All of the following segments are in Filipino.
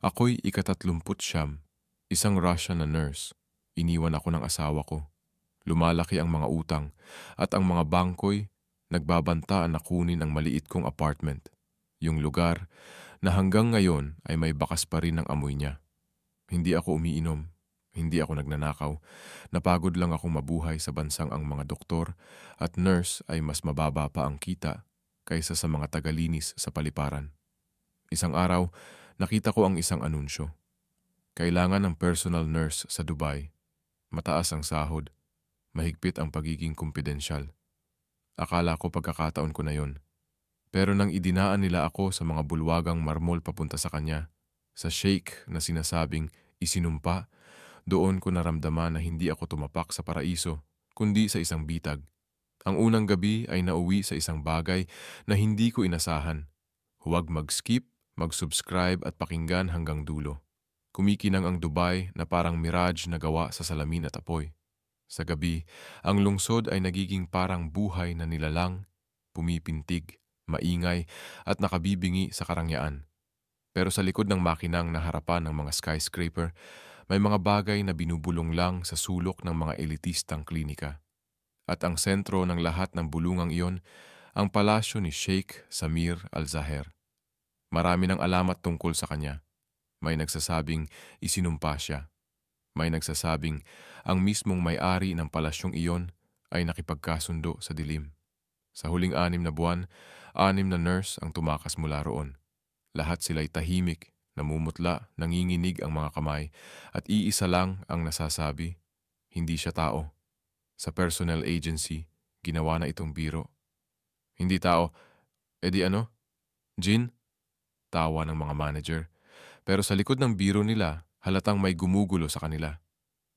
Ako'y ika-39, isang Russian na nurse. Iniwan ako ng asawa ko. Lumalaki ang mga utang at ang mga bangko'y nagbabanta na kunin ang maliit kong apartment. Yung lugar na hanggang ngayon ay may bakas pa rin ng amoy niya. Hindi ako umiinom, hindi ako nagnanakaw. Napagod lang akong mabuhay sa bansang ang mga doktor at nurse ay mas mababa pa ang kita kaysa sa mga tagalinis sa paliparan. Isang araw, nakita ko ang isang anunsyo. Kailangan ng personal nurse sa Dubai. Mataas ang sahod, mahigpit ang pagiging kumpidensyal. Akala ko pagkakataon ko na yon. Pero nang idinaan nila ako sa mga bulwagang marmol papunta sa kanya, sa sheikh na sinasabing isinumpa, doon ko naramdaman na hindi ako tumapak sa paraiso, kundi sa isang bitag. Ang unang gabi ay nauwi sa isang bagay na hindi ko inasahan. Huwag mag-skip, mag-subscribe at pakinggan hanggang dulo. Kumikinang ang Dubai na parang mirage na gawa sa salamin at apoy. Sa gabi, ang lungsod ay nagiging parang buhay na nilalang, pumipintig, maingay at nakabibingi sa karangyaan. Pero sa likod ng makinang na harapan ng mga skyscraper, may mga bagay na binubulong lang sa sulok ng mga elitistang klinika. At ang sentro ng lahat ng bulungang iyon, ang palasyo ni Sheikh Samir Al-Zaher. Marami ng alamat tungkol sa kanya. May nagsasabing isinumpa siya. May nagsasabing ang mismong may-ari ng palasyong iyon ay nakipagkasundo sa dilim. Sa huling 6 na buwan, 6 na nurse ang tumakas mula roon. Lahat sila'y tahimik, namumutla, nanginginig ang mga kamay, at iisa lang ang nasasabi, hindi siya tao. Sa personnel agency, ginawa na itong biro. Hindi tao, edi ano? Jin? Tawa ng mga manager. Pero sa likod ng biro nila, halatang may gumugulo sa kanila.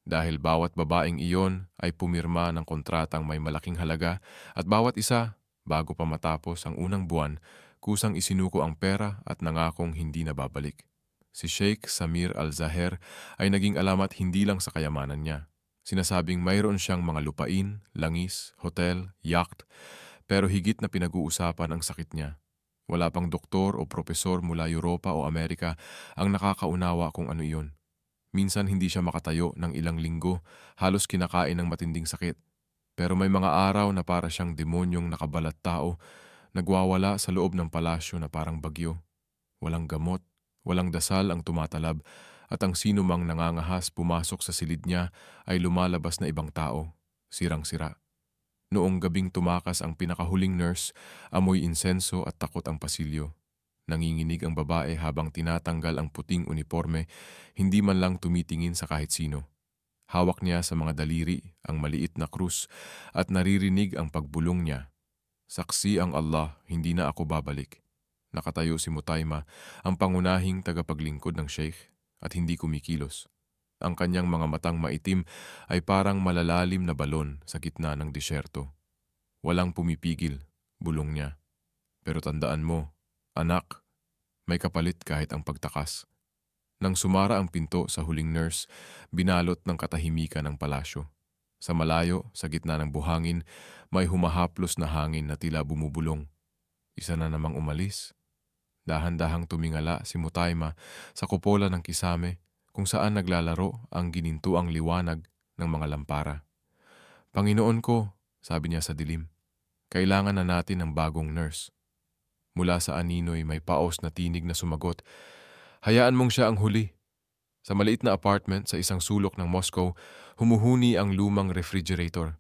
Dahil bawat babaeng iyon ay pumirma ng kontratang may malaking halaga at bawat isa, bago pa matapos ang unang buwan, kusang isinuko ang pera at nangakong hindi na babalik. Si Sheikh Samir Al-Zaher ay naging alamat hindi lang sa kayamanan niya. Sinasabing mayroon siyang mga lupain, langis, hotel, yacht, pero higit na pinag-uusapan ang sakit niya. Wala pang doktor o propesor mula Europa o Amerika ang nakakaunawa kung ano iyon. Minsan hindi siya makatayo ng ilang linggo, halos kinakain ng matinding sakit. Pero may mga araw na para siyang demonyong nakabalat tao, nagwawala sa loob ng palasyo na parang bagyo. Walang gamot, walang dasal ang tumatalab, at ang sino mang nangangahas pumasok sa silid niya ay lumalabas na ibang tao, sirang-sira. Noong gabing tumakas ang pinakahuling nurse, amoy insenso at takot ang pasilyo. Nanginginig ang babae habang tinatanggal ang puting uniforme, hindi man lang tumitingin sa kahit sino. Hawak niya sa mga daliri ang maliit na krus at naririnig ang pagbulong niya. Saksi ang Allah, hindi na ako babalik. Nakatayo si Mutaima, ang pangunahing tagapaglingkod ng sheikh, at hindi kumikilos. Ang kanyang mga matang maitim ay parang malalalim na balon sa gitna ng disyerto. Walang pumipigil, bulong niya. Pero tandaan mo, anak, may kapalit kahit ang pagtakas. Nang sumara ang pinto sa huling nurse, binalot ng katahimikan ng palasyo. Sa malayo, sa gitna ng buhangin, may humahaplos na hangin na tila bumubulong. Isa na namang umalis. Dahan-dahang tumingala si Mutaima sa kupola ng kisame kung saan naglalaro ang ginintuang liwanag ng mga lampara. Panginoon ko, sabi niya sa dilim, kailangan na natin ng bagong nurse. Mula sa aninoy may paos na tinig na sumagot, hayaan mong siya ang huli. Sa maliit na apartment sa isang sulok ng Moscow, humuhuni ang lumang refrigerator.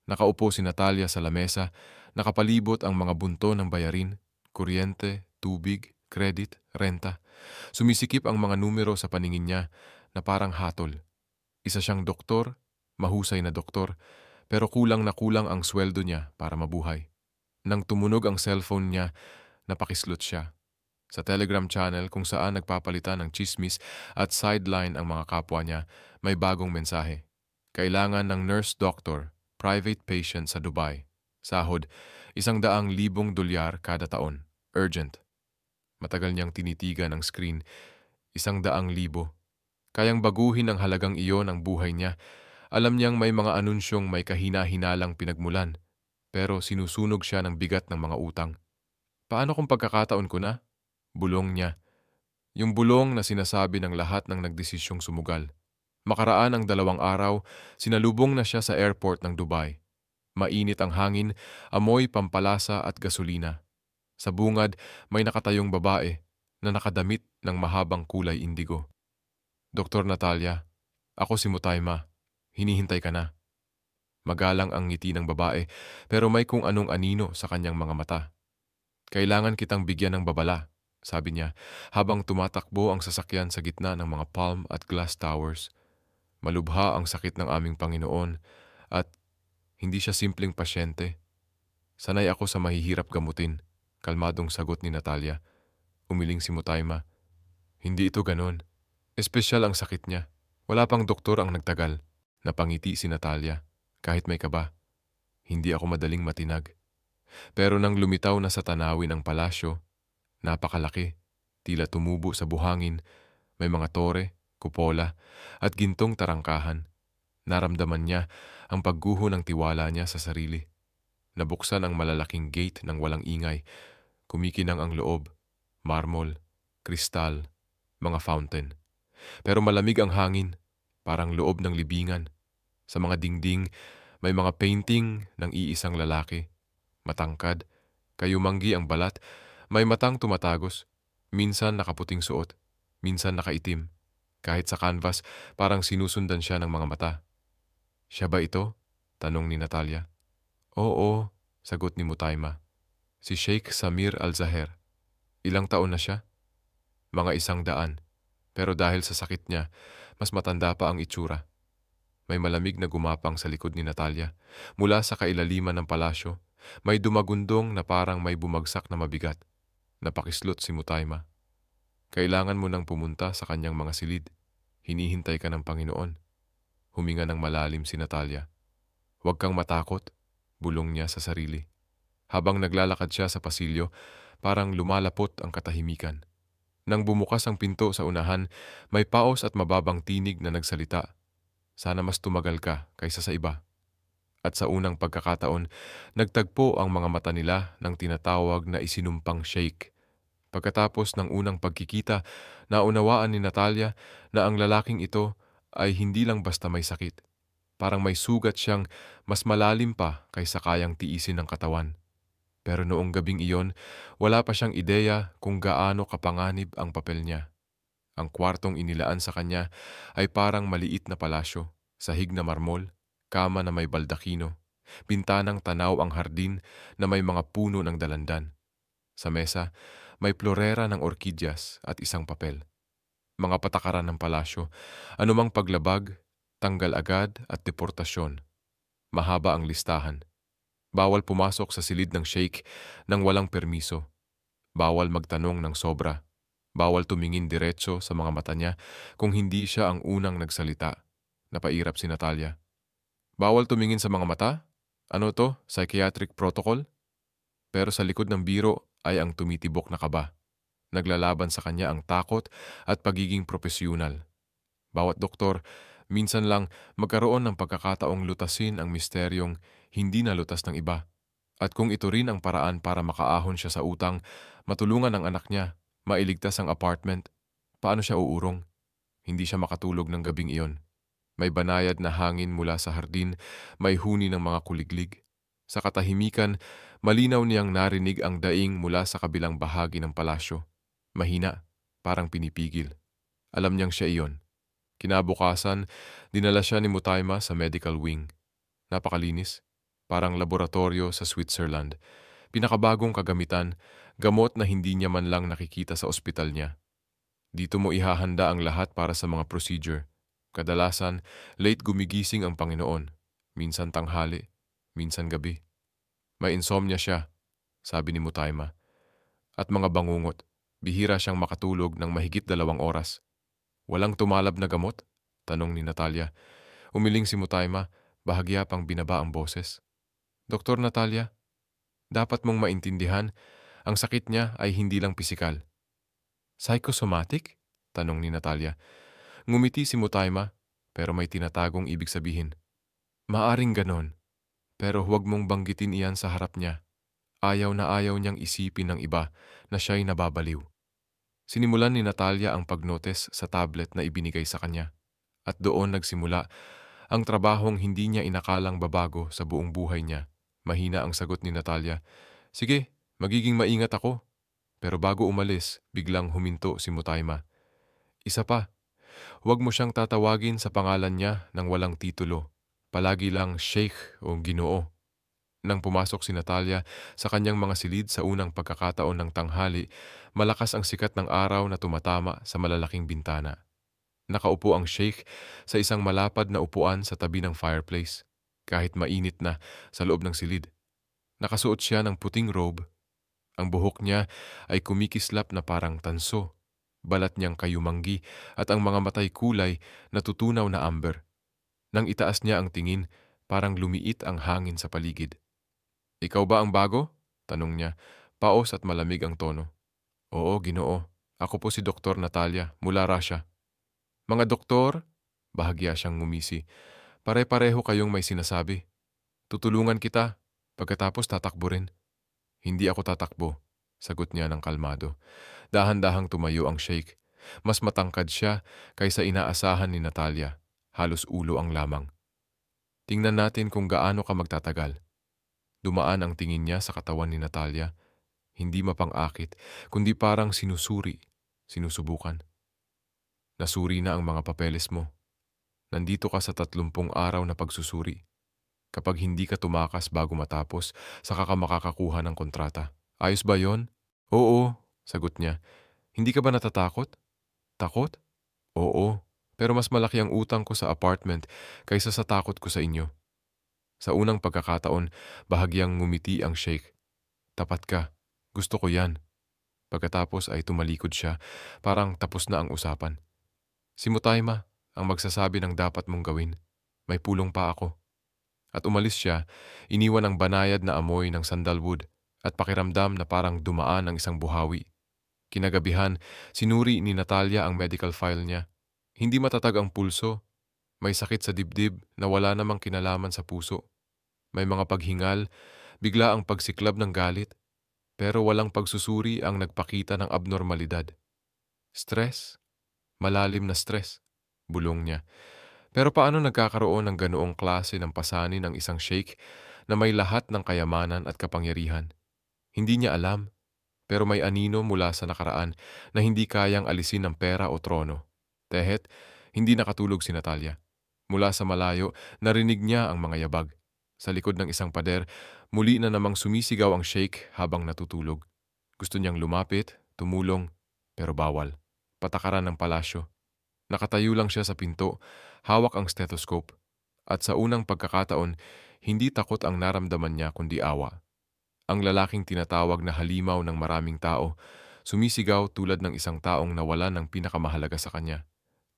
Nakaupo si Natalia sa lamesa, nakapalibot ang mga bunto ng bayarin, kuryente, tubig, credit, renta. Sumisikip ang mga numero sa paningin niya na parang hatol. Isa siyang doktor, mahusay na doktor, pero kulang na kulang ang sweldo niya para mabuhay. Nang tumunog ang cellphone niya, napakislot siya. Sa Telegram channel kung saan nagpapalitan ng chismis at sideline ang mga kapwa niya, may bagong mensahe. Kailangan ng nurse doctor, private patient sa Dubai. Sahod, $100,000 kada taon. Urgent. Matagal niyang tinitigan ang screen, 100,000. Kayang baguhin ng halagang iyon ang buhay niya. Alam niyang may mga anunsyong may kahina-hinalang pinagmulan, pero sinusunog siya ng bigat ng mga utang. Paano kung pagkakataon ko na? Bulong niya. Yung bulong na sinasabi ng lahat ng nagdesisyong sumugal. Makaraan ang 2 araw, sinalubong na siya sa airport ng Dubai. Mainit ang hangin, amoy pampalasa at gasolina. Sa bungad, may nakatayong babae na nakadamit ng mahabang kulay indigo. Dr. Natalia, ako si Mutaima. Hinihintay ka na. Magalang ang ngiti ng babae pero may kung anong anino sa kanyang mga mata. Kailangan kitang bigyan ng babala, sabi niya habang tumatakbo ang sasakyan sa gitna ng mga palm at glass towers. Malubha ang sakit ng aming Panginoon at hindi siya simpleng pasyente. Sanay ako sa mahihirap gamutin, kalmadong sagot ni Natalia. Umiling si Mutaima. Hindi ito ganon. Espesyal ang sakit niya. Wala pang doktor ang nagtagal. Napangiti si Natalia. Kahit may kaba, hindi ako madaling matinag. Pero nang lumitaw na sa tanawin ang palasyo, napakalaki, tila tumubo sa buhangin, may mga tore, kupola, at gintong tarangkahan. Naramdaman niya ang pagguho ng tiwala niya sa sarili. Nabuksan ang malalaking gate ng walang ingay, kumikinang ang loob, marmol, kristal, mga fountain. Pero malamig ang hangin, parang loob ng libingan. Sa mga dingding, may mga painting ng iisang lalaki. Matangkad, kayumanggi ang balat, may matang tumatagos, minsan nakaputing suot, minsan nakaitim. Kahit sa canvas, parang sinusundan siya ng mga mata. Siya ba ito? Tanong ni Natalia. Oo, sagot ni Mutaima. Si Sheikh Samir Al-Zaher. Ilang taon na siya? Mga 100. Pero dahil sa sakit niya, mas matanda pa ang itsura. May malamig na gumapang sa likod ni Natalia. Mula sa kailaliman ng palasyo, may dumagundong na parang may bumagsak na mabigat. Napakislot si Mutaima. Kailangan mo nang pumunta sa kanyang mga silid. Hinihintay ka ng Panginoon. Huminga ng malalim si Natalia. Huwag kang matakot, bulong niya sa sarili. Habang naglalakad siya sa pasilyo, parang lumalapot ang katahimikan. Nang bumukas ang pinto sa unahan, may paos at mababang tinig na nagsalita. Sana mas tumagal ka kaysa sa iba. At sa unang pagkakataon, nagtagpo ang mga mata nila ng tinatawag na isinumpang sheikh. Pagkatapos ng unang pagkikita, naunawaan ni Natalia na ang lalaking ito ay hindi lang basta may sakit. Parang may sugat siyang mas malalim pa kaysa kayang tiisin ng katawan. Pero noong gabing iyon, wala pa siyang ideya kung gaano kapanganib ang papel niya. Ang kwartong inilaan sa kanya ay parang maliit na palasyo, sahig na marmol, kama na may baldakino, bintanang tanaw ang hardin na may mga puno ng dalandan. Sa mesa, may plorera ng orkidyas at isang papel. Mga patakaran ng palasyo, anumang paglabag, tanggal agad at deportasyon. Mahaba ang listahan. Bawal pumasok sa silid ng sheikh nang walang permiso. Bawal magtanong ng sobra. Bawal tumingin diretso sa mga mata niya kung hindi siya ang unang nagsalita. Napairap si Natalia. Bawal tumingin sa mga mata? Ano to? Psychiatric protocol? Pero sa likod ng biro ay ang tumitibok na kaba. Naglalaban sa kanya ang takot at pagiging propesyonal. Bawat doktor, minsan lang magkaroon ng pagkakataong lutasin ang misteryong hindi nalutas ng iba. At kung ito rin ang paraan para makaahon siya sa utang, matulungan ang anak niya, mailigtas ang apartment, paano siya uurong? Hindi siya makatulog ng gabing iyon. May banayad na hangin mula sa hardin, may huni ng mga kuliglig. Sa katahimikan, malinaw niyang narinig ang daing mula sa kabilang bahagi ng palasyo. Mahina, parang pinipigil. Alam niyang siya iyon. Kinabukasan, dinala siya ni Mutaima sa medical wing. Napakalinis, parang laboratorio sa Switzerland. Pinakabagong kagamitan, gamot na hindi niya man lang nakikita sa ospital niya. Dito mo ihahanda ang lahat para sa mga procedure. Kadalasan, late gumigising ang Panginoon. Minsan tanghali, minsan gabi. May insomnia siya, sabi ni Mutaima. At mga bangungot, bihira siyang makatulog ng mahigit 2 oras. Walang tumalab na gamot? Tanong ni Natalia. Umiling si Mutaima, bahagya pang binaba ang boses. Doktor Natalia, dapat mong maintindihan, ang sakit niya ay hindi lang pisikal. Psychosomatic? Tanong ni Natalia. Ngumiti si Mutaima, pero may tinatagong ibig sabihin. Maaring ganon, pero huwag mong banggitin iyan sa harap niya. Ayaw na ayaw niyang isipin ng iba na siya'y nababaliw. Sinimulan ni Natalia ang pagnotes sa tablet na ibinigay sa kanya. At doon nagsimula ang trabahong hindi niya inakalang babago sa buong buhay niya. Mahina ang sagot ni Natalia. Sige, magiging maingat ako. Pero bago umalis, biglang huminto si Mutaima. Isa pa, huwag mo siyang tatawagin sa pangalan niya nang walang titulo. Palagi lang Sheikh o Ginoo. Nang pumasok si Natalia sa kanyang mga silid sa unang pagkakataon ng tanghali, malakas ang sikat ng araw na tumatama sa malalaking bintana. Nakaupo ang sheikh sa isang malapad na upuan sa tabi ng fireplace, kahit mainit na sa loob ng silid. Nakasuot siya ng puting robe. Ang buhok niya ay kumikislap na parang tanso, balat niyang kayumanggi at ang mga matay kulay na tutunaw na amber. Nang itaas niya ang tingin, parang lumiit ang hangin sa paligid. Ikaw ba ang bago? Tanong niya. Paos at malamig ang tono. Oo, Ginoo. Ako po si Dr. Natalia mula Russia. Mga doktor, bahagya siyang ngumisi. Pare-pareho kayong may sinasabi. Tutulungan kita. Pagkatapos tatakbo rin. Hindi ako tatakbo, sagot niya ng kalmado. Dahan-dahang tumayo ang sheikh. Mas matangkad siya kaysa inaasahan ni Natalia. Halos ulo ang lamang. Tingnan natin kung gaano ka magtatagal. Dumaan ang tingin niya sa katawan ni Natalia. Hindi mapang-akit, kundi parang sinusuri, sinusubukan. Nasuri na ang mga papeles mo. Nandito ka sa 30 araw na pagsusuri. Kapag hindi ka tumakas bago matapos, saka ka makakakuha ng kontrata. Ayos ba yon? Oo, sagot niya. Hindi ka ba natatakot? Takot? Oo, pero mas malaki ang utang ko sa apartment kaysa sa takot ko sa inyo. Sa unang pagkakataon, bahagyang ngumiti ang sheikh. Tapat ka. Gusto ko yan. Pagkatapos ay tumalikod siya, parang tapos na ang usapan. Si Mutaima ang magsasabi ng dapat mong gawin. May pulong pa ako. At umalis siya, iniwan ang banayad na amoy ng sandalwood at pakiramdam na parang dumaan ang isang buhawi. Kinagabihan, sinuri ni Natalia ang medical file niya. Hindi matatag ang pulso. May sakit sa dibdib na wala namang kinalaman sa puso. May mga paghingal, bigla ang pagsiklab ng galit, pero walang pagsusuri ang nagpakita ng abnormalidad. Stress? Malalim na stress, bulong niya. Pero paano nagkakaroon ng ganoong klase ng pasanin ang isang sheikh na may lahat ng kayamanan at kapangyarihan? Hindi niya alam, pero may anino mula sa nakaraan na hindi kayang alisin ng pera o trono. Tehet, hindi nakatulog si Natalia. Mula sa malayo, narinig niya ang mga yabag. Sa likod ng isang pader, muli na namang sumisigaw ang sheikh habang natutulog. Gusto niyang lumapit, tumulong, pero bawal. Patakaran ng palasyo. Nakatayo lang siya sa pinto, hawak ang stethoscope. At sa unang pagkakataon, hindi takot ang naramdaman niya kundi awa. Ang lalaking tinatawag na halimaw ng maraming tao, sumisigaw tulad ng isang taong nawalan ng pinakamahalaga sa kanya.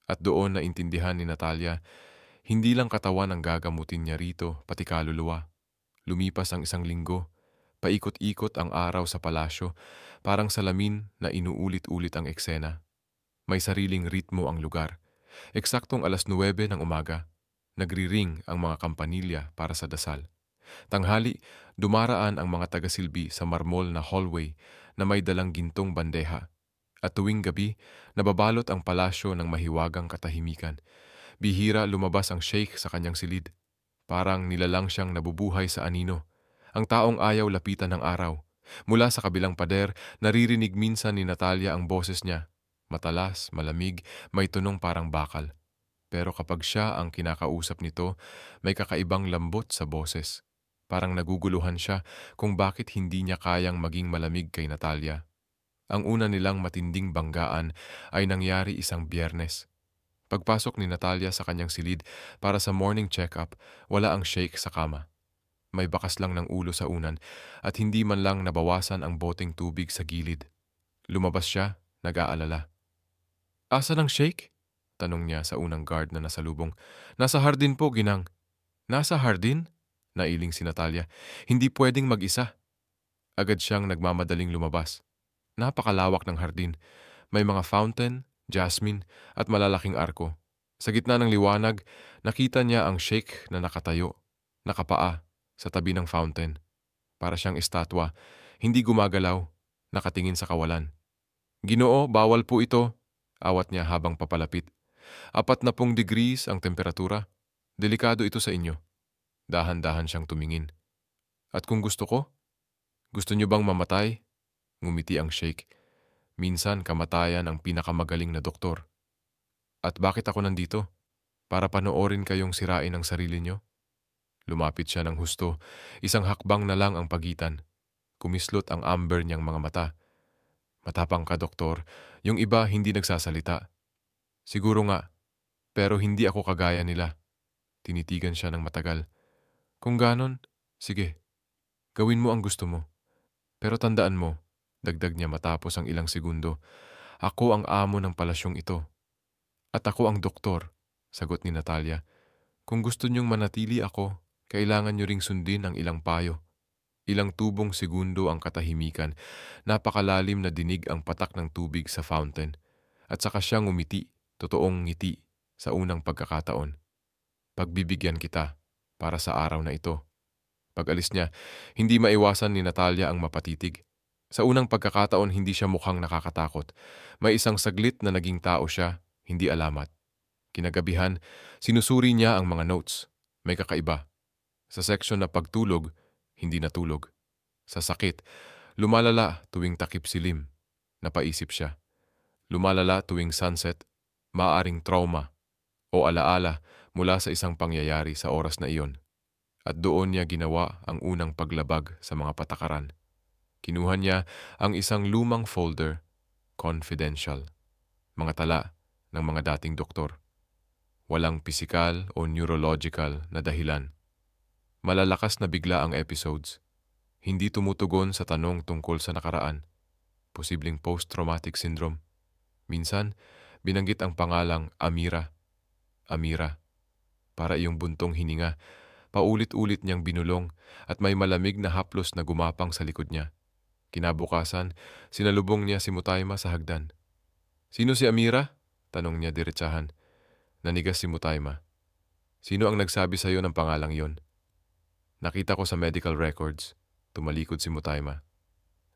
At doon naintindihan ni Natalia, hindi lang katawan ang gagamutin niya rito, pati kaluluwa. Lumipas ang 1 linggo, paikot-ikot ang araw sa palasyo, parang salamin na inuulit-ulit ang eksena. May sariling ritmo ang lugar. Eksaktong 9:00 ng umaga, nagriring ang mga kampanilya para sa dasal. Tanghali, dumaraan ang mga tagasilbi sa marmol na hallway na may dalang gintong bandeha. At tuwing gabi, nababalot ang palasyo ng mahiwagang katahimikan. Bihira lumabas ang sheikh sa kanyang silid. Parang nilalang siyang nabubuhay sa anino. Ang taong ayaw lapitan ng araw. Mula sa kabilang pader, naririnig minsan ni Natalia ang boses niya. Matalas, malamig, may tunong parang bakal. Pero kapag siya ang kinakausap nito, may kakaibang lambot sa boses. Parang naguguluhan siya kung bakit hindi niya kayang maging malamig kay Natalia. Ang una nilang matinding banggaan ay nangyari isang Biyernes. Pagpasok ni Natalia sa kanyang silid para sa morning check-up, wala ang sheikh sa kama. May bakas lang ng ulo sa unan at hindi man lang nabawasan ang boteng tubig sa gilid. Lumabas siya, nag-aalala. Asa ng sheikh? Tanong niya sa unang guard na nasalubong. Nasa hardin po, ginang. Nasa hardin? Nailing si Natalia. Hindi pwedeng mag-isa. Agad siyang nagmamadaling lumabas. Napakalawak ng hardin. May mga fountain, jasmine at malalaking arko. Sa gitna ng liwanag, nakita niya ang sheikh na nakatayo, nakapaa, sa tabi ng fountain. Para siyang estatwa, hindi gumagalaw, nakatingin sa kawalan. Ginoo, bawal po ito, awat niya habang papalapit. 40 degrees ang temperatura. Delikado ito sa inyo. Dahan-dahan siyang tumingin. At kung gusto niyo bang mamatay? Ngumiti ang sheikh. Minsan kamatayan ang pinakamagaling na doktor. At bakit ako nandito? Para panoorin kayong sirain ang sarili niyo? Lumapit siya ng husto. Isang hakbang na lang ang pagitan. Kumislot ang amber niyang mga mata. Matapang ka, doktor. Yung iba hindi nagsasalita. Siguro nga, pero hindi ako kagaya nila. Tinitigan siya ng matagal. Kung ganon, sige, gawin mo ang gusto mo. Pero tandaan mo, dagdag niya matapos ang ilang segundo, ako ang amo ng palasyong ito. At ako ang doktor, sagot ni Natalia. Kung gusto niyong manatili ako, kailangan niyo ring sundin ang ilang payo. Ilang tubong segundo ang katahimikan, napakalalim na dinig ang patak ng tubig sa fountain. At saka siya ngumiti, totoong ngiti, sa unang pagkakataon. Pagbibigyan kita para sa araw na ito. Pag-alis niya, hindi maiwasan ni Natalia ang mapatitig. Sa unang pagkakataon, hindi siya mukhang nakakatakot. May isang saglit na naging tao siya, hindi alamat. Kinagabihan, sinusuri niya ang mga notes. May kakaiba. Sa section na pagtulog, hindi natulog. Sa sakit, lumalala tuwing takip silim. Napaisip siya. Lumalala tuwing sunset, maaaring trauma o alaala mula sa isang pangyayari sa oras na iyon. At doon niya ginawa ang unang paglabag sa mga patakaran. Kinuha niya ang isang lumang folder, confidential. Mga tala ng mga dating doktor. Walang pisikal o neurological na dahilan. Malalakas na bigla ang episodes. Hindi tumutugon sa tanong tungkol sa nakaraan. Posibleng post-traumatic syndrome. Minsan, binanggit ang pangalang Amira. Amira. Para iyong buntong hininga. Paulit-ulit niyang binulong at may malamig na haplos na gumapang sa likod niya. Kinabukasan, sinalubong niya si Mutaima sa hagdan. Sino si Amira? Tanong niya diretsahan. Nanigas si Mutaima. Sino ang nagsabi sa iyo ng pangalang yon? Nakita ko sa medical records. Tumalikod si Mutaima.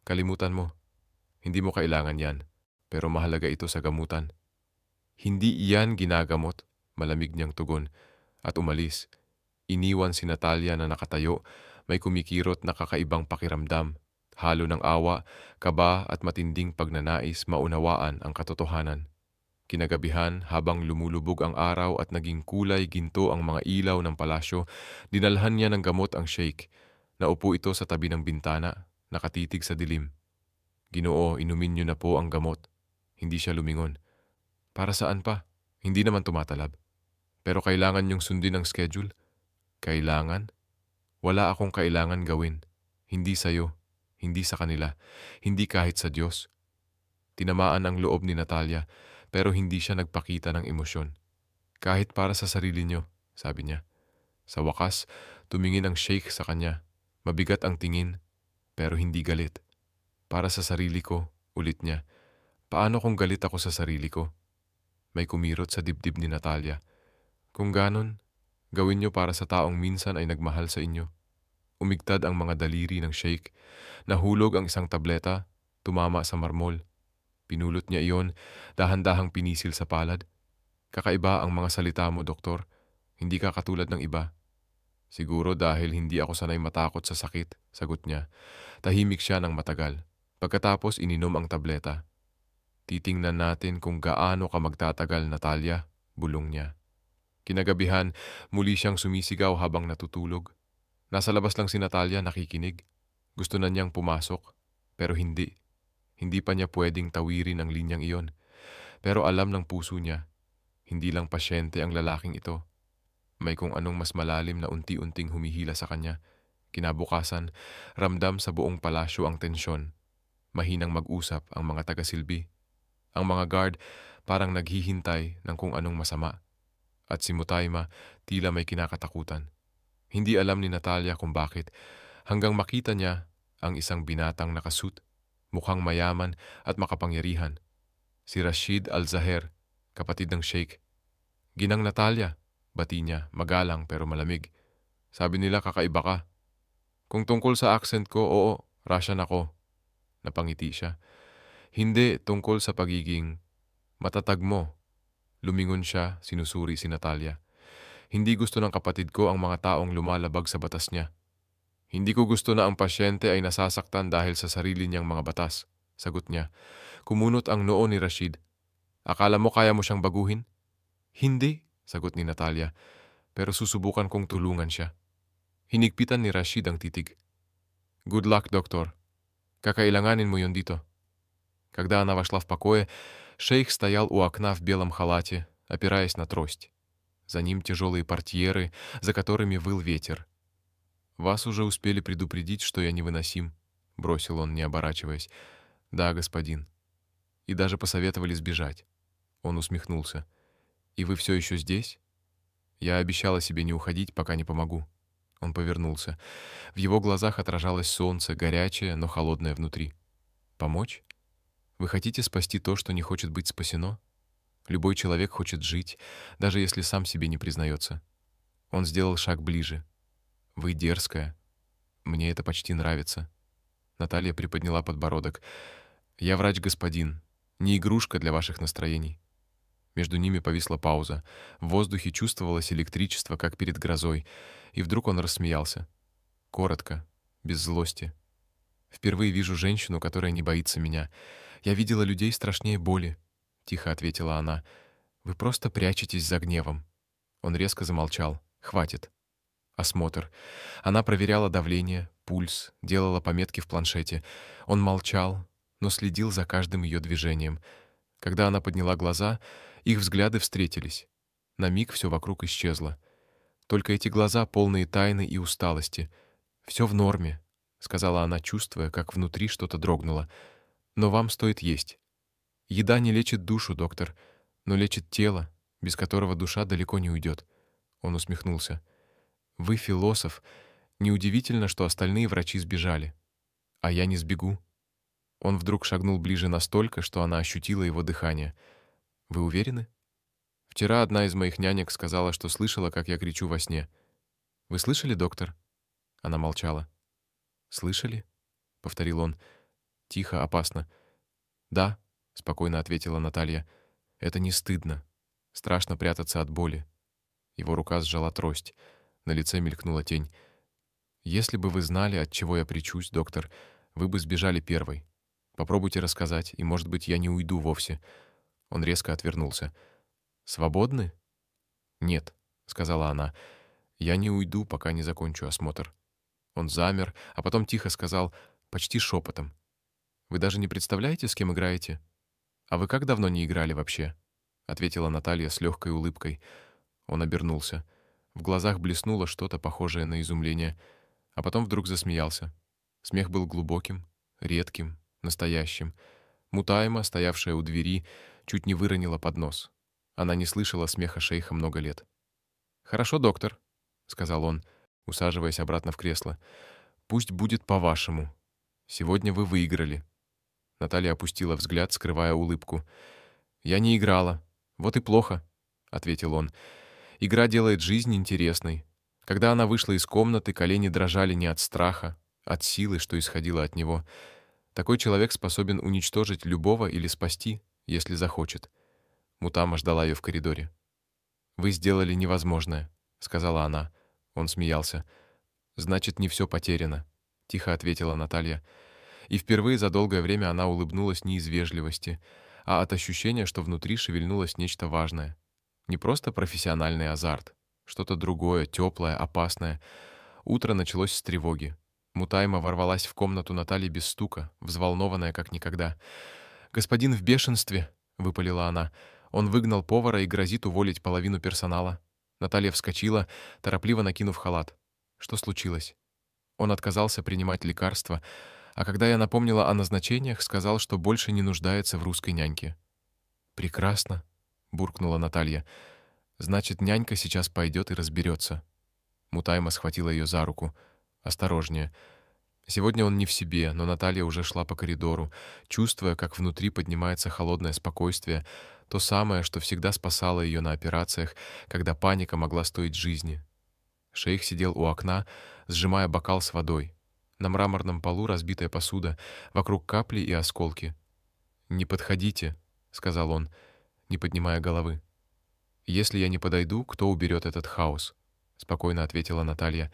Kalimutan mo. Hindi mo kailangan yan. Pero mahalaga ito sa gamutan. Hindi iyan ginagamot, malamig niyang tugon. At umalis. Iniwan si Natalia na nakatayo, may kumikirot na kakaibang pakiramdam. Halo ng awa, kaba at matinding pagnanais maunawaan ang katotohanan. Kinagabihan, habang lumulubog ang araw at naging kulay ginto ang mga ilaw ng palasyo, dinalhan niya ng gamot ang sheikh. Naupo ito sa tabi ng bintana, nakatitig sa dilim. Ginoo, inumin niyo na po ang gamot. Hindi siya lumingon. Para saan pa? Hindi naman tumatalab. Pero kailangan niyong sundin ang schedule. Kailangan? Wala akong kailangan gawin. Hindi sa'yo, hindi sa kanila, hindi kahit sa Diyos. Tinamaan ang loob ni Natalia, pero hindi siya nagpakita ng emosyon. Kahit para sa sarili niyo, sabi niya. Sa wakas, tumingin ang sheikh sa kanya. Mabigat ang tingin, pero hindi galit. Para sa sarili ko, ulit niya. Paano kung galit ako sa sarili ko? May kumirot sa dibdib ni Natalia. Kung ganon, gawin niyo para sa taong minsan ay nagmahal sa inyo. Umigtad ang mga daliri ng sheikh. Nahulog ang isang tableta, tumama sa marmol. Pinulot niya iyon, dahan-dahang pinisil sa palad. Kakaiba ang mga salita mo, doktor. Hindi ka katulad ng iba. Siguro dahil hindi ako sanay matakot sa sakit, sagot niya. Tahimik siya ng matagal. Pagkatapos ininom ang tableta. Titingnan natin kung gaano ka magtatagal, Natalia, bulong niya. Kinagabihan, muli siyang sumisigaw habang natutulog. Nasa labas lang si Natalia nakikinig. Gusto na niyang pumasok, pero hindi. Hindi pa niya pwedeng tawirin ang linyang iyon. Pero alam ng puso niya, hindi lang pasyente ang lalaking ito. May kung anong mas malalim na unti-unting humihila sa kanya. Kinabukasan, ramdam sa buong palasyo ang tensyon. Mahinang mag-usap ang mga taga-silbi. Ang mga guard parang naghihintay ng kung anong masama. At si Mutaima tila may kinakatakutan. Hindi alam ni Natalia kung bakit, hanggang makita niya ang isang binatang nakasuit, mukhang mayaman at makapangyarihan. Si Rashid Al-Zaher, kapatid ng sheikh. Ginang Natalia, bati niya, magalang pero malamig. Sabi nila kakaiba ka. Kung tungkol sa accent ko, oo, Russian ako. Napangiti siya. Hindi tungkol sa pagiging matatag mo. Lumingon siya, sinusuri si Natalia. Hindi gusto ng kapatid ko ang mga taong lumalabag sa batas niya. Hindi ko gusto na ang pasyente ay nasasaktan dahil sa sarili niyang mga batas, sagot niya. Kumunot ang noo ni Rashid. Akala mo kaya mo siyang baguhin? Hindi, sagot ni Natalia, pero susubukan kong tulungan siya. Hinigpitan ni Rashid ang titig. Good luck, doktor. Kakailanganin mo yon dito. Когда она вошла в покое, шейх стоял у окна в белом халате, опираясь на трость. За ним тяжелые портьеры, за которыми выл ветер. «Вас уже успели предупредить, что я невыносим», — бросил он, не оборачиваясь. «Да, господин. И даже посоветовали сбежать». Он усмехнулся. «И вы все еще здесь? Я обещала себе не уходить, пока не помогу». Он повернулся. В его глазах отражалось солнце, горячее, но холодное внутри. «Помочь? Вы хотите спасти то, что не хочет быть спасено? Любой человек хочет жить, даже если сам себе не признается». Он сделал шаг ближе. «Вы дерзкая. Мне это почти нравится». Наталья приподняла подбородок. «Я врач, господин. Не игрушка для ваших настроений». Между ними повисла пауза. В воздухе чувствовалось электричество, как перед грозой. И вдруг он рассмеялся. Коротко, без злости. «Впервые вижу женщину, которая не боится меня. Я видела людей страшнее боли», — тихо ответила она. «Вы просто прячетесь за гневом». Он резко замолчал. «Хватит». Осмотр. Она проверяла давление, пульс, делала пометки в планшете. Он молчал, но следил за каждым ее движением. Когда она подняла глаза, их взгляды встретились. На миг все вокруг исчезло. Только эти глаза, полные тайны и усталости. «Все в норме», — сказала она, чувствуя, как внутри что-то дрогнуло. «Но вам стоит есть. Еда не лечит душу, доктор, но лечит тело, без которого душа далеко не уйдет». Он усмехнулся. «Вы философ. Неудивительно, что остальные врачи сбежали. А я не сбегу». Он вдруг шагнул ближе настолько, что она ощутила его дыхание. «Вы уверены? Вчера одна из моих нянек сказала, что слышала, как я кричу во сне. Вы слышали, доктор?» Она молчала. «Слышали?» — повторил он. Тихо, опасно. «Да», — спокойно ответила Наталья. «Это не стыдно. Страшно прятаться от боли». Его рука сжала трость. На лице мелькнула тень. «Если бы вы знали, от чего я прячусь, доктор, вы бы сбежали первой. Попробуйте рассказать, и, может быть, я не уйду вовсе». Он резко отвернулся. «Свободны?» «Нет», — сказала она. «Я не уйду, пока не закончу осмотр». Он замер, а потом тихо сказал, почти шепотом. «Вы даже не представляете, с кем играете?» «А вы как давно не играли вообще?» — ответила Наталья с легкой улыбкой. Он обернулся. В глазах блеснуло что-то похожее на изумление, а потом вдруг засмеялся. Смех был глубоким, редким, настоящим. Мутаима, стоявшая у двери, чуть не выронила поднос. Она не слышала смеха шейха много лет. «Хорошо, доктор», — сказал он, усаживаясь обратно в кресло. «Пусть будет по-вашему. Сегодня вы выиграли». Наталья опустила взгляд, скрывая улыбку. «Я не играла. Вот и плохо», — ответил он. «Игра делает жизнь интересной». Когда она вышла из комнаты, колени дрожали не от страха, от силы, что исходило от него. Такой человек способен уничтожить любого или спасти, если захочет. Мутама ждала ее в коридоре. «Вы сделали невозможное», — сказала она. Он смеялся. «Значит, не все потеряно», — тихо ответила Наталья. И впервые за долгое время она улыбнулась не из вежливости, а от ощущения, что внутри шевельнулось нечто важное. Не просто профессиональный азарт, что-то другое, теплое, опасное. Утро началось с тревоги. Мутайма ворвалась в комнату Натальи без стука, взволнованная как никогда. «Господин в бешенстве», — выпалила она. «Он выгнал повара и грозит уволить половину персонала». Наталья вскочила, торопливо накинув халат. «Что случилось?» Он отказался принимать лекарства, а когда я напомнила о назначениях, сказал, что больше не нуждается в русской няньке. «Прекрасно», — буркнула Наталья. «Значит, нянька сейчас пойдет и разберется». Мутайма схватила ее за руку. «Осторожнее». Сегодня он не в себе, но Наталья уже шла по коридору, чувствуя, как внутри поднимается холодное спокойствие, то самое, что всегда спасало ее на операциях, когда паника могла стоить жизни. Шейх сидел у окна, сжимая бокал с водой. На мраморном полу разбитая посуда, вокруг капли и осколки. «Не подходите», — сказал он, не поднимая головы. «Если я не подойду, кто уберет этот хаос?» — спокойно ответила Наталья.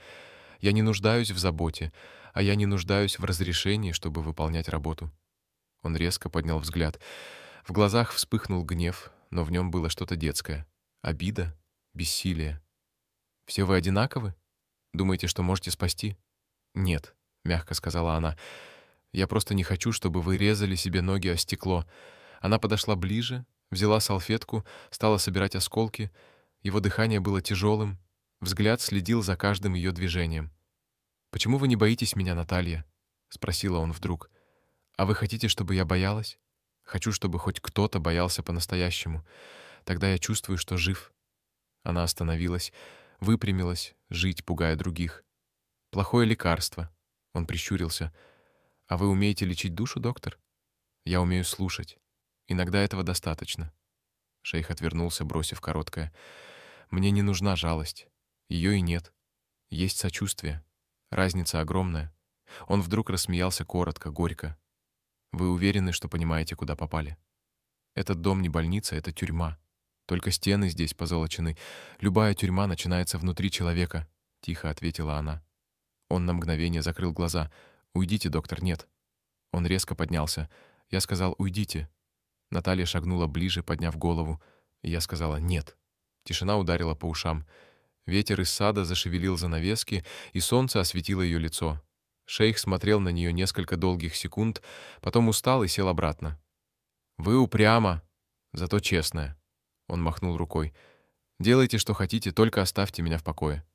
«Я не нуждаюсь в заботе, а я не нуждаюсь в разрешении, чтобы выполнять работу». Он резко поднял взгляд. В глазах вспыхнул гнев, но в нем было что-то детское. Обида, бессилие. «Все вы одинаковы? Думаете, что можете спасти?» «Нет», — мягко сказала она. «Я просто не хочу, чтобы вы резали себе ноги о стекло». Она подошла ближе, взяла салфетку, стала собирать осколки. Его дыхание было тяжелым, взгляд следил за каждым ее движением. «Почему вы не боитесь меня, Наталья?» — спросила он вдруг. «А вы хотите, чтобы я боялась? Хочу, чтобы хоть кто-то боялся по-настоящему. Тогда я чувствую, что жив». Она остановилась, выпрямилась, жить, пугая других. «Плохое лекарство». Он прищурился. «А вы умеете лечить душу, доктор?» «Я умею слушать. Иногда этого достаточно». Шейх отвернулся, бросив короткое. «Мне не нужна жалость. Ее и нет. Есть сочувствие. Разница огромная». Он вдруг рассмеялся коротко, горько. «Вы уверены, что понимаете, куда попали? Этот дом не больница, это тюрьма. Только стены здесь позолочены. Любая тюрьма начинается внутри человека», — тихо ответила она. Он на мгновение закрыл глаза. «Уйдите, доктор, нет». Он резко поднялся. Я сказал «Уйдите». Наталья шагнула ближе, подняв голову. И я сказала «Нет». Тишина ударила по ушам. Ветер из сада зашевелил занавески, и солнце осветило ее лицо. Шейх смотрел на нее несколько долгих секунд, потом устал и сел обратно. «Вы упряма, зато честная». Он махнул рукой. «Делайте, что хотите, только оставьте меня в покое».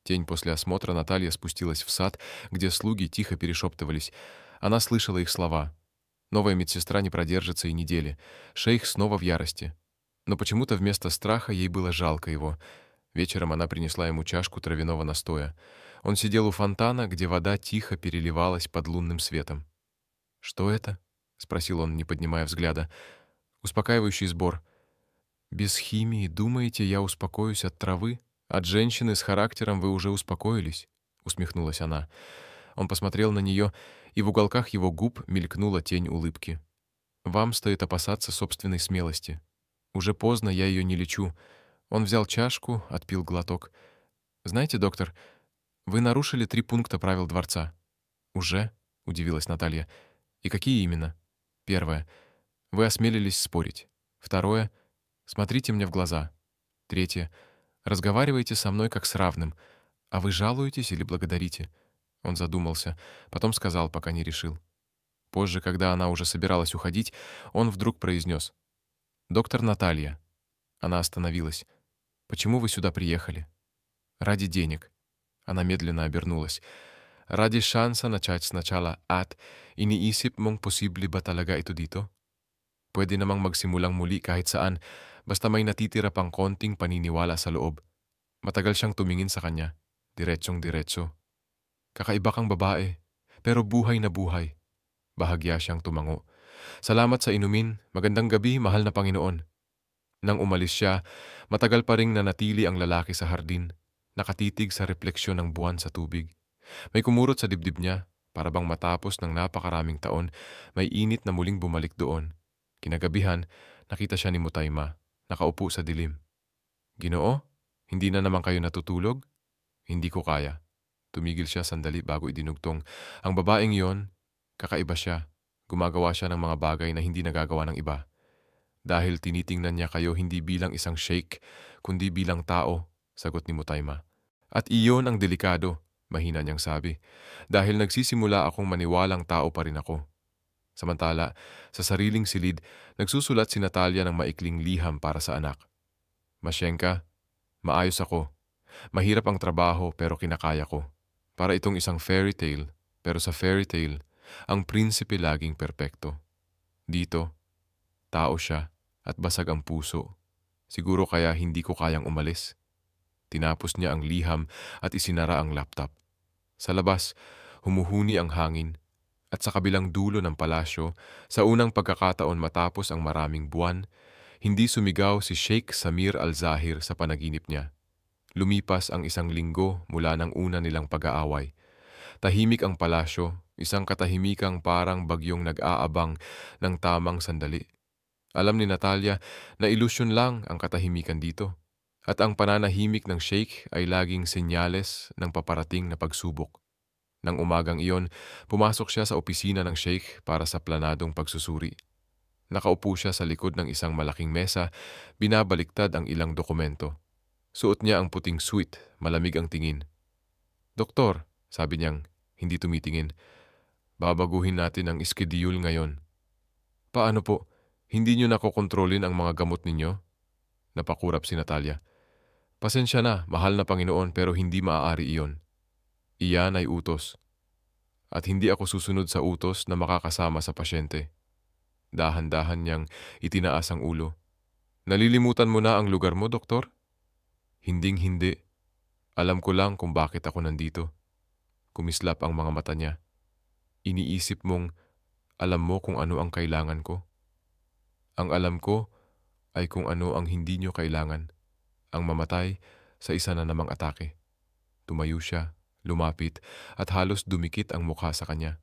День после осмотра Наталья спустилась в сад, где слуги тихо перешептывались. Она слышала их слова. Новая медсестра не продержится и недели. Шейх снова в ярости. Но почему-то вместо страха ей было жалко его. Вечером она принесла ему чашку травяного настоя. Он сидел у фонтана, где вода тихо переливалась под лунным светом. «Что это?» — спросил он, не поднимая взгляда. «Успокаивающий сбор». «Без химии, думаете, я успокоюсь от травы? От женщины с характером вы уже успокоились?» — усмехнулась она. Он посмотрел на нее, и в уголках его губ мелькнула тень улыбки. «Вам стоит опасаться собственной смелости. Уже поздно, я ее не лечу». Он взял чашку, отпил глоток. «Знаете, доктор, вы нарушили 3 пункта правил дворца». «Уже?» — удивилась Наталья. «И какие именно?» «Первое. Вы осмелились спорить. Второе. Смотрите мне в глаза. Третье. Разговаривайте со мной как с равным. А вы жалуетесь или благодарите?» Он задумался, потом сказал, пока не решил. Позже, когда она уже собиралась уходить, он вдруг произнес: «Доктор Наталья». Она остановилась. «Почему вы сюда приехали?» «Ради денег». Она медленно обернулась. «Ради шанса начать сначала at iniisip mong posible ba talaga ito dito? Pwede namang magsimulang muli kahit saan, basta may natitira pang konting paniniwala sa loob». Matagal siyang tumingin sa kanya, diretsong-diretso. "Kakaiba kang babae, pero buhay na buhay." Bahagya siyang tumango. "Salamat sa inumin. Magandang gabi, mahal na Panginoon." Nang umalis siya, matagal pa ring nanatili ang lalaki sa hardin, nakatitig sa refleksyon ng buwan sa tubig. May kumurot sa dibdib niya, para bang matapos ng napakaraming taon, may init na muling bumalik doon. Kinagabihan, nakita siya ni Mutayma, nakaupo sa dilim. "Ginoo, hindi na naman kayo natutulog?" "Hindi ko kaya." Tumigil siya sandali bago idinugtong. Ang babaeng yon, kakaiba siya. Gumagawa siya ng mga bagay na hindi nagagawa ng iba. "Dahil tinitingnan niya kayo hindi bilang isang sheikh, kundi bilang tao," sagot ni Mutayma. "At iyon ang delikado," mahina niyang sabi. "Dahil nagsisimula akong maniwalang tao pa rin ako." Samantala, sa sariling silid, nagsusulat si Natalia ng maikling liham para sa anak. "Masyenka, maayos ako. Mahirap ang trabaho pero kinakaya ko. Para itong isang fairy tale, pero sa fairy tale, ang prinsipe laging perpekto. Dito, tao siya at basag ang puso. Siguro kaya hindi ko kayang umalis." Tinapos niya ang liham at isinara ang laptop. Sa labas, humuhuni ang hangin. At sa kabilang dulo ng palasyo, sa unang pagkakataon matapos ang maraming buwan, hindi sumigaw si Sheikh Samir Al-Zahir sa panaginip niya. Lumipas ang 1 linggo mula ng una nilang pag-aaway. Tahimik ang palasyo, Isang katahimikang parang bagyong nag-aabang ng tamang sandali. Alam ni Natalia na ilusyon lang ang katahimikan dito. At ang pananahimik ng Sheikh ay laging senyales ng paparating na pagsubok. Nang umagang iyon, pumasok siya sa opisina ng Sheikh para sa planadong pagsusuri. Nakaupo siya sa likod ng isang malaking mesa, binabaliktad ang ilang dokumento. Suot niya ang puting suit, malamig ang tingin. "Doktor," sabi niyang, hindi tumitingin, "babaguhin natin ang schedule ngayon." "Paano po? Hindi niyo nakokontrolin ang mga gamot ninyo?" Napakurap si Natalia. "Pasensya na, mahal na Panginoon, pero hindi maaari iyon. Iyan ay utos. At hindi ako susunod sa utos na makakasama sa pasyente." Dahan-dahan niyang itinaas ang ulo. "Nalilimutan mo na ang lugar mo, doktor?" "Hinding-hindi. Alam ko lang kung bakit ako nandito." Kumislap ang mga mata niya. "Iniisip mong alam mo kung ano ang kailangan ko? Ang alam ko ay kung ano ang hindi niyo kailangan. Ang mamatay sa isa na namang atake." Tumayo siya, lumapit, at halos dumikit ang mukha sa kanya.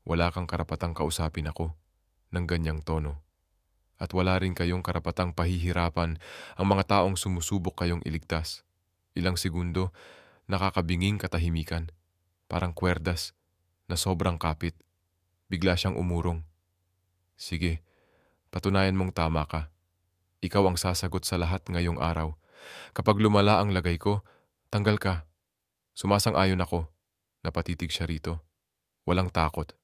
"Wala kang karapatang kausapin ako ng ganyang tono. At wala rin kayong karapatang pahihirapan ang mga taong sumusubok kayong iligtas." Ilang segundo, nakakabinging katahimikan, parang kwerdas na sobrang kapit. Bigla siyang umurong. "Sige, patunayan mong tama ka. Ikaw ang sasagot sa lahat ngayong araw. Kapag lumala ang lagay ko, tanggal ka." "Sumasang-ayon ako." Napatitig siya rito. "Walang takot.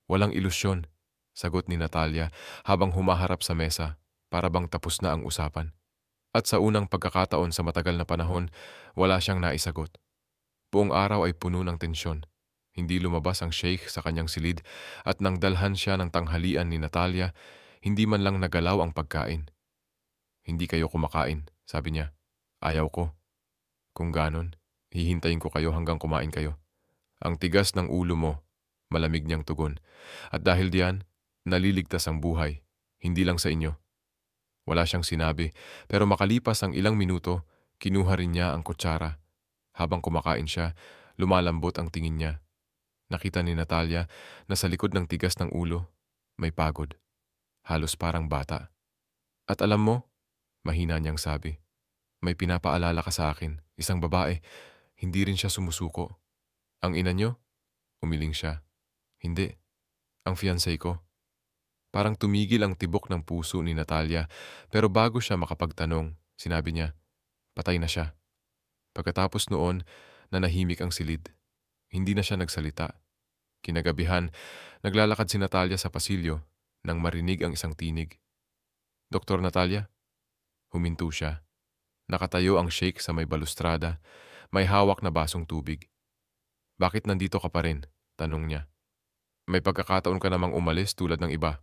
Walang ilusyon," sagot ni Natalia habang humaharap sa mesa para bang tapos na ang usapan. At sa unang pagkakataon sa matagal na panahon, wala siyang naisagot. Buong araw ay puno ng tensyon. Hindi lumabas ang sheikh sa kanyang silid at nang dalhan siya ng tanghalian ni Natalia, hindi man lang nagalaw ang pagkain. "Hindi kayo kumakain," sabi niya. "Ayaw ko. Kung ganon, hihintayin ko kayo hanggang kumain kayo." "Ang tigas ng ulo mo," malamig niyang tugon. "At dahil diyan, naliligtas ang buhay. Hindi lang sa inyo." Wala siyang sinabi, pero makalipas ang ilang minuto, kinuha rin niya ang kutsara. Habang kumakain siya, lumalambot ang tingin niya. Nakita ni Natalia na sa likod ng tigas ng ulo, may pagod. Halos parang bata. "At alam mo," mahina niyang sabi, "may pinapaalala ka sa akin, isang babae. Hindi rin siya sumusuko." "Ang ina niyo?" Umiling siya. "Hindi. Ang fiancé ko." Parang tumigil ang tibok ng puso ni Natalia, pero bago siya makapagtanong, sinabi niya, "Patay na siya." Pagkatapos noon, nanahimik ang silid. Hindi na siya nagsalita. Kinagabihan, naglalakad si Natalia sa pasilyo nang marinig ang isang tinig. "Doktor Natalia?" Huminto siya. Nakatayo ang sheikh sa may balustrada, may hawak na basong tubig. "Bakit nandito ka pa rin?" tanong niya. "May pagkakataon ka namang umalis tulad ng iba."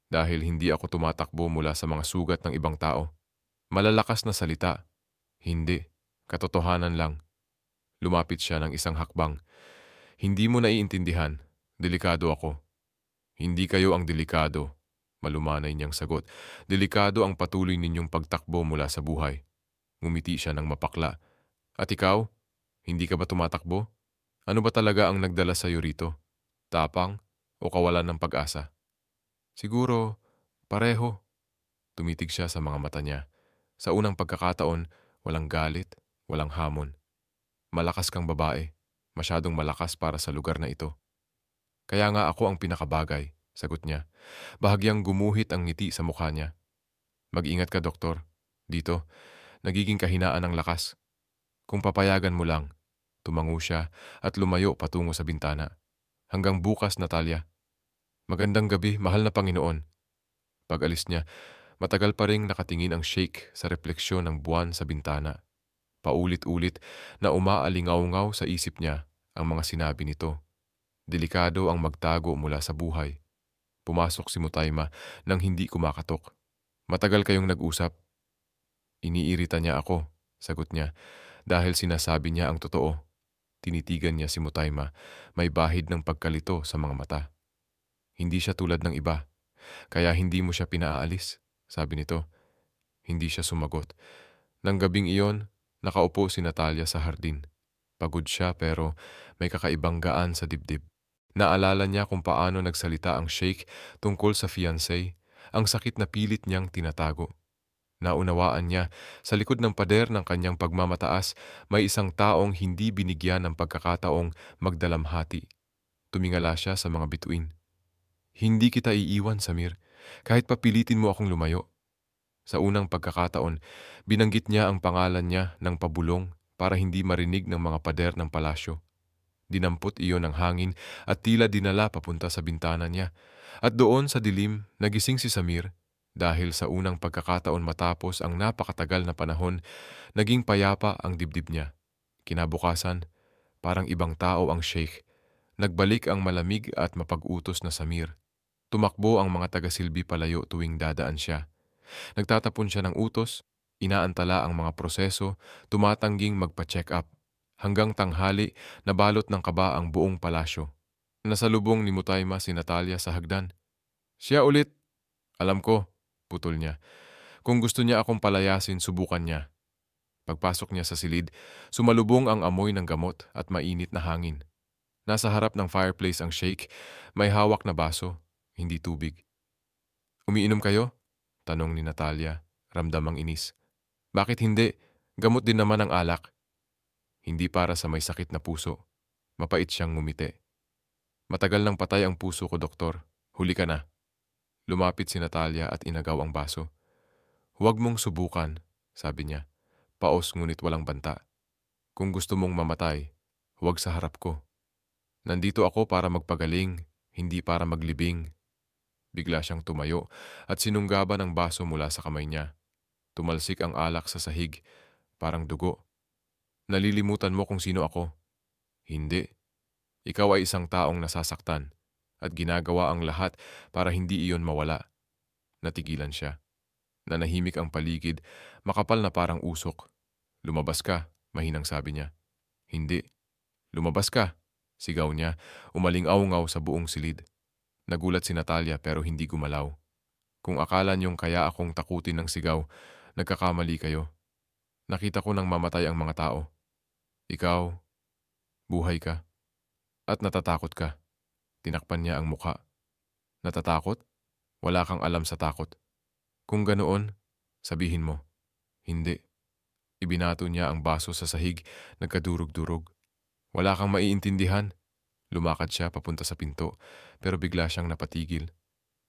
"Dahil hindi ako tumatakbo mula sa mga sugat ng ibang tao." Malalakas na salita. "Hindi. Katotohanan lang." Lumapit siya ng isang hakbang. "Hindi mo naiintindihan. Delikado ako." "Hindi kayo ang delikado," malumanay niyang sagot. "Delikado ang patuloy ninyong pagtakbo mula sa buhay." Ngumiti siya ng mapakla. "At ikaw? Hindi ka ba tumatakbo? Ano ba talaga ang nagdala sa iyo rito? Tapang o kawalan ng pag-asa?" "Siguro, pareho." Tumitig siya sa mga mata niya. Sa unang pagkakataon, walang galit, walang hamon. "Malakas kang babae. Masyadong malakas para sa lugar na ito." "Kaya nga ako ang pinakabagay," sagot niya. Bahagyang gumuhit ang ngiti sa mukha niya. "Mag-ingat ka, doktor. Dito, nagiging kahinaan ang lakas. Kung papayagan mo lang." Tumango siya at lumayo patungo sa bintana. "Hanggang bukas, Natalia." "Magandang gabi, mahal na Panginoon." Pag-alis niya, matagal pa ring nakatingin ang sheikh sa refleksyon ng buwan sa bintana. Paulit-ulit na umaalingaw-ngaw sa isip niya ang mga sinabi nito. Delikado ang magtago mula sa buhay. Pumasok si Mutayma nang hindi kumakatok. "Matagal kayong nag-usap?" "Iniirita niya ako," sagot niya, dahil sinasabi niya ang totoo. Tinitigan niya si Mutayma, may bahid ng pagkalito sa mga mata. "Hindi siya tulad ng iba, kaya hindi mo siya pinaalis," sabi nito. Hindi siya sumagot. Nang gabing iyon, nakaupo si Natalia sa hardin. Pagod siya pero may kakaibang gaan sa dibdib. Naalala niya kung paano nagsalita ang sheikh tungkol sa fiancé, ang sakit na pilit niyang tinatago. Naunawaan niya, sa likod ng pader ng kanyang pagmamataas, may isang taong hindi binigyan ng pagkakataong magdalamhati. Tumingala siya sa mga bituin. Hindi kita iiwan, Samir. Kahit papilitin mo akong lumayo. Sa unang pagkakataon, binanggit niya ang pangalan niya ng pabulong para hindi marinig ng mga pader ng palasyo. Dinampot iyon ng hangin at tila dinala papunta sa bintana niya. At doon sa dilim, nagising si Samir dahil sa unang pagkakataon matapos ang napakatagal na panahon, naging payapa ang dibdib niya. Kinabukasan, parang ibang tao ang sheikh. Nagbalik ang malamig at mapag-utos na Samir. Tumakbo ang mga taga-silbi palayo tuwing dadaan siya. Nagtatapon siya ng utos, inaantala ang mga proseso, tumatangging magpa-check up. Hanggang tanghali, nabalot ng kaba ang buong palasyo. Nasalubong ni Mutayma si Natalia sa hagdan. Siya ulit. Alam ko, putol niya. Kung gusto niya akong palayasin, subukan niya. Pagpasok niya sa silid, sumalubong ang amoy ng gamot at mainit na hangin. Nasa harap ng fireplace ang sheikh, may hawak na baso, hindi tubig. Umiinom kayo? Tanong ni Natalia, ramdam ang inis. Bakit hindi? Gamot din naman ang alak. Hindi para sa may sakit na puso. Mapait siyang ngumiti. Matagal nang patay ang puso ko, doktor. Huli ka na. Lumapit si Natalia at inagaw ang baso. Huwag mong subukan, sabi niya. Paos ngunit walang banta. Kung gusto mong mamatay, huwag sa harap ko. Nandito ako para magpagaling, hindi para maglibing. Bigla siyang tumayo at sinunggaban ang baso mula sa kamay niya. Tumalsik ang alak sa sahig, parang dugo. Nalilimutan mo kung sino ako. Hindi. Ikaw ay isang taong nasasaktan at ginagawa ang lahat para hindi iyon mawala. Natigilan siya. Nanahimik ang paligid, makapal na parang usok. Lumabas ka, mahinang sabi niya. Hindi. Lumabas ka, sigaw niya, umaling-awngaw sa buong silid. Nagulat si Natalia pero hindi gumalaw. Kung akala niyong kaya akong takutin ng sigaw, nagkakamali kayo. Nakita ko nang mamatay ang mga tao. Ikaw, buhay ka. At natatakot ka. Tinakpan niya ang mukha. Natatakot? Wala kang alam sa takot. Kung ganoon, sabihin mo. Hindi. Ibinato niya ang baso sa sahig, nagkadurog-durog. Wala kang maiintindihan. Lumakad siya papunta sa pinto, pero bigla siyang napatigil.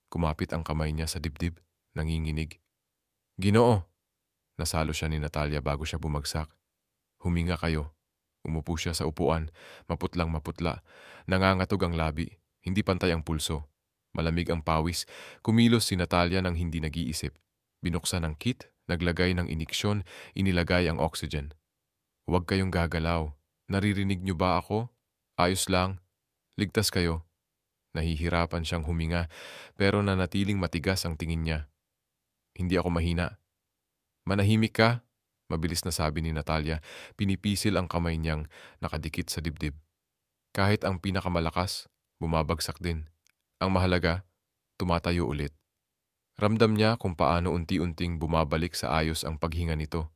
Kumapit ang kamay niya sa dibdib, nanginginig. Ginoo! Nasalo siya ni Natalia bago siya bumagsak. Huminga kayo. Umupo siya sa upuan, maputlang maputla. Nangangatog ang labi, hindi pantay ang pulso. Malamig ang pawis, kumilos si Natalia nang hindi nag-iisip. Binuksan ang kit, naglagay ng iniksyon, inilagay ang oxygen. Huwag kayong gagalaw. Naririnig niyo ba ako? Ayos lang. Ligtas kayo. Nahihirapan siyang huminga, pero nanatiling matigas ang tingin niya. Hindi ako mahina. Manahimik ka, mabilis na sabi ni Natalia, pinipisil ang kamay niyang nakadikit sa dibdib. Kahit ang pinakamalakas, bumabagsak din. Ang mahalaga, tumatayo ulit. Ramdam niya kung paano unti-unting bumabalik sa ayos ang paghinga nito.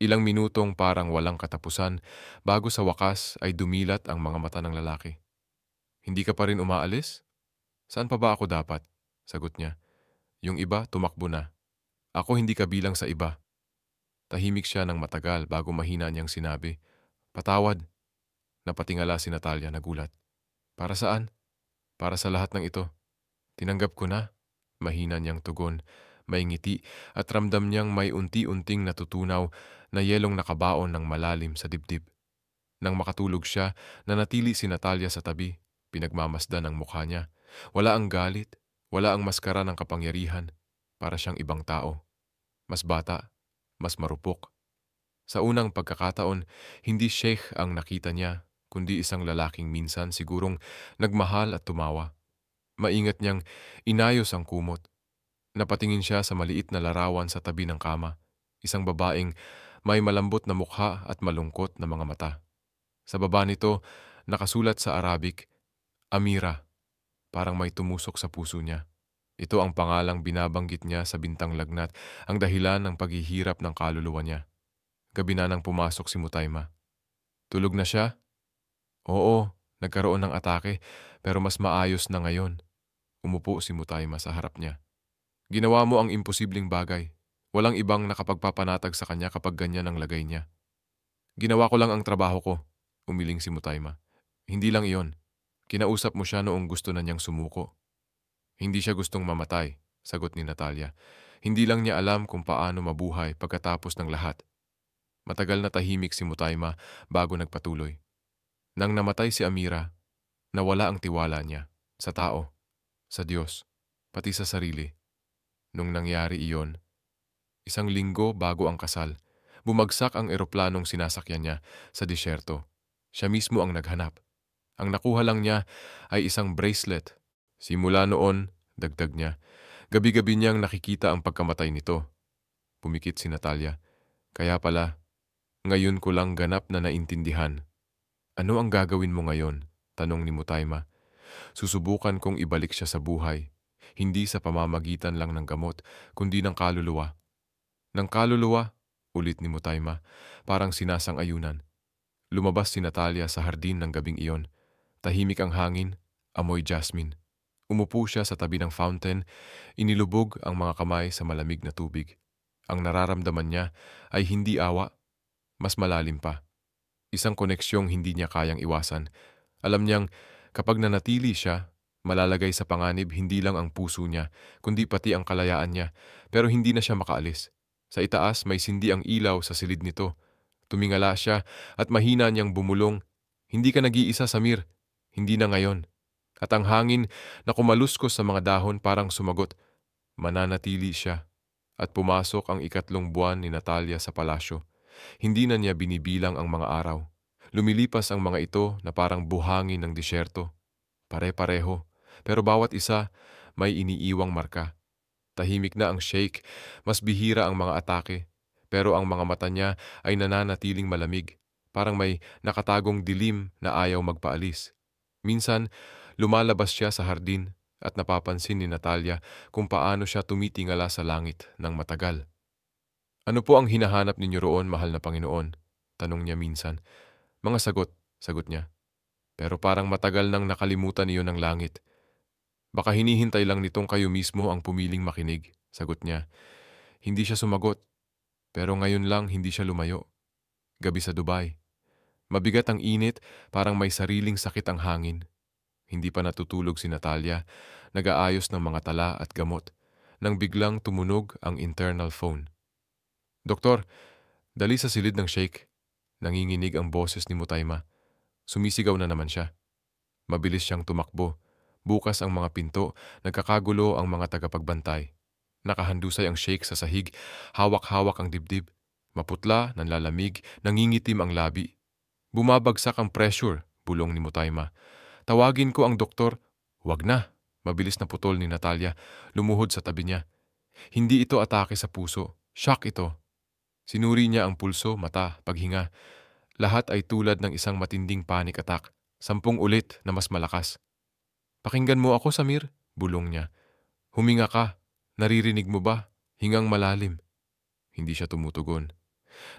Ilang minutong parang walang katapusan bago sa wakas ay dumilat ang mga mata ng lalaki. Hindi ka pa rin umaalis? Saan pa ba ako dapat? Sagot niya. Yung iba tumakbo na. Ako hindi kabilang sa iba. Tahimik siya ng matagal bago mahina niyang sinabi. Patawad. Napatingala si Natalia nagulat. Para saan? Para sa lahat ng ito. Tinanggap ko na. Mahina niyang tugon. May ngiti at ramdam niyang may unti-unting natutunaw na yelong nakabaon ng malalim sa dibdib. Nang makatulog siya, nanatili si Natalia sa tabi. Pinagmamasdan ang mukha niya. Wala ang galit, wala ang maskara ng kapangyarihan. Para siyang ibang tao. Mas bata, mas marupok. Sa unang pagkakataon, hindi sheikh ang nakita niya, kundi isang lalaking minsan sigurong nagmahal at tumawa. Maingat niyang inayos ang kumot. Napatingin siya sa maliit na larawan sa tabi ng kama. Isang babaeng may malambot na mukha at malungkot na mga mata. Sa baba nito, nakasulat sa Arabic, Amira, parang may tumusok sa puso niya. Ito ang pangalang binabanggit niya sa bintang lagnat, ang dahilan ng paghihirap ng kaluluwa niya. Gabi na nang pumasok si Mutayma. Tulog na siya? Oo, Nagkaroon ng atake, pero mas maayos na ngayon. Umupo si Mutayma sa harap niya. Ginawa mo ang imposibleng bagay. Walang ibang nakapagpapanatag sa kanya kapag ganyan ang lagay niya. Ginawa ko lang ang trabaho ko, umiling si Mutayma. Hindi lang iyon. Kinausap mo siya noong gusto na niyang sumuko. Hindi siya gustong mamatay, sagot ni Natalia. Hindi lang niya alam kung paano mabuhay pagkatapos ng lahat. Matagal na tahimik si Mutayma bago nagpatuloy. Nang namatay si Amira, nawala ang tiwala niya sa tao, sa Diyos, pati sa sarili. Nung nangyari iyon, 1 linggo bago ang kasal, bumagsak ang eroplanong sinasakyan niya sa disyerto. Siya mismo ang naghanap. Ang nakuha lang niya ay isang bracelet. Simula noon, dagdag niya, gabi-gabi niyang nakikita ang pagkamatay nito. Pumikit si Natalia. Kaya pala, ngayon ko lang ganap na naintindihan. Ano ang gagawin mo ngayon? Tanong ni Mutayma. Susubukan kong ibalik siya sa buhay. Hindi sa pamamagitan lang ng gamot, kundi ng kaluluwa. Ng kaluluwa, ulit ni Mutayma, parang sinasang-ayunan. Lumabas si Natalia sa hardin ng gabing iyon. Tahimik ang hangin, amoy jasmine. Umupo siya sa tabi ng fountain, inilubog ang mga kamay sa malamig na tubig. Ang nararamdaman niya ay hindi awa, mas malalim pa. Isang koneksyong hindi niya kayang iwasan. Alam niyang kapag nanatili siya, malalagay sa panganib hindi lang ang puso niya, kundi pati ang kalayaan niya, pero hindi na siya makaalis. Sa itaas may sindi ang ilaw sa silid nito. Tumingala siya at mahina niyang bumulong, "Hindi ka nag-iisa, Samir. Hindi na ngayon." At ang hangin na kumaluskos sa mga dahon parang sumagot, mananatili siya. At pumasok ang 3 buwan ni Natalia sa palasyo. Hindi na niya binibilang ang mga araw. Lumilipas ang mga ito na parang buhangin ng disyerto. Pare-pareho, pero bawat isa may iniiwang marka. Tahimik na ang sheikh, mas bihira ang mga atake, pero ang mga mata niya ay nananatiling malamig, parang may nakatagong dilim na ayaw magpaalis. Minsan, lumalabas siya sa hardin at napapansin ni Natalia kung paano siya tumitingala sa langit ng matagal. Ano po ang hinahanap ninyo roon, mahal na Panginoon? Tanong niya minsan. Mga sagot, sagot niya. Pero parang matagal nang nakalimutan niyo ng langit. Baka hinihintay lang nitong kayo mismo ang pumiling makinig, sagot niya. Hindi siya sumagot, pero ngayon lang hindi siya lumayo. Gabi sa Dubai. Mabigat ang init, parang may sariling sakit ang hangin. Hindi pa natutulog si Natalia, nag-aayos ng mga tala at gamot, nang biglang tumunog ang internal phone. Doktor, dali sa silid ng sheikh. Nanginginig ang boses ni Mutayma. Sumisigaw na naman siya. Mabilis siyang tumakbo. Bukas ang mga pinto, nagkakagulo ang mga tagapagbantay. Nakahandusay ang sheikh sa sahig, hawak-hawak ang dibdib. Maputla, nanlalamig, nangingitim ang labi. Bumabagsak ang pressure, bulong ni Mutayma. Tawagin ko ang doktor. Wag na, mabilis na putol ni Natalia, lumuhod sa tabi niya. Hindi ito atake sa puso, shock ito. Sinuri niya ang pulso, mata, paghinga. Lahat ay tulad ng isang matinding panic attack, 10 ulit na mas malakas. Pakinggan mo ako, Samir, bulong niya. Huminga ka, naririnig mo ba? Hingang malalim. Hindi siya tumutugon.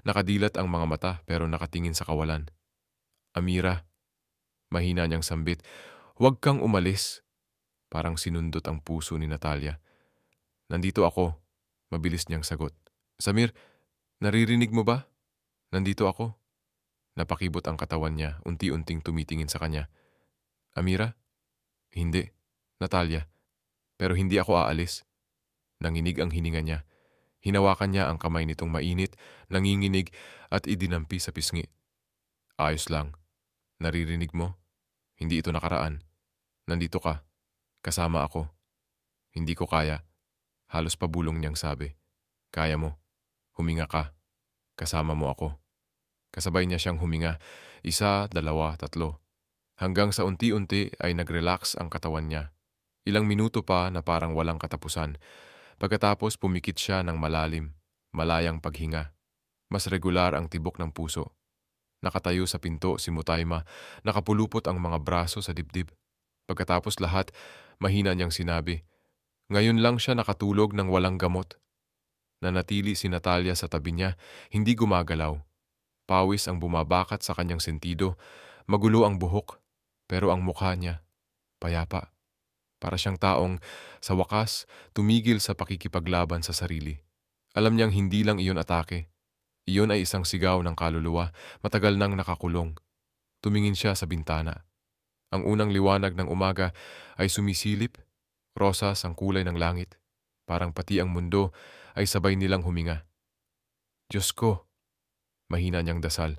Nakadilat ang mga mata pero nakatingin sa kawalan. Amira, mahina niyang sambit, huwag kang umalis. Parang sinundot ang puso ni Natalia. Nandito ako, mabilis niyang sagot. Samir, naririnig mo ba? Nandito ako. Napakibot ang katawan niya, unti-unting tumitingin sa kanya. Amira? Hindi. Natalia. Pero hindi ako aalis. Nanginig ang hininga niya. Hinawakan niya ang kamay nitong mainit, nanginginig at idinampi sa pisngi. Ayos lang. Naririnig mo? Hindi ito nakaraan. Nandito ka. Kasama ako. Hindi ko kaya. Halos pabulong niyang sabi. Kaya mo. Huminga ka. Kasama mo ako. Kasabay niya siyang huminga. 1, 2, 3. Hanggang sa unti-unti ay nag-relax ang katawan niya. Ilang minuto pa na parang walang katapusan. Pagkatapos pumikit siya ng malalim, malayang paghinga. Mas regular ang tibok ng puso. Nakatayo sa pinto si Mutayma, nakapulupot ang mga braso sa dibdib. Pagkatapos lahat, mahina niyang sinabi, ngayon lang siya nakatulog ng walang gamot. Nanatili si Natalia sa tabi niya, hindi gumagalaw. Pawis ang bumabakat sa kanyang sentido, magulo ang buhok. Pero ang mukha niya, payapa. Para siyang taong, sa wakas, tumigil sa pakikipaglaban sa sarili. Alam niyang hindi lang iyon atake. Iyon ay isang sigaw ng kaluluwa, matagal nang nakakulong. Tumingin siya sa bintana. Ang unang liwanag ng umaga ay sumisilip, rosas ang kulay ng langit. Parang pati ang mundo ay sabay nilang huminga. Diyos ko, mahina niyang dasal.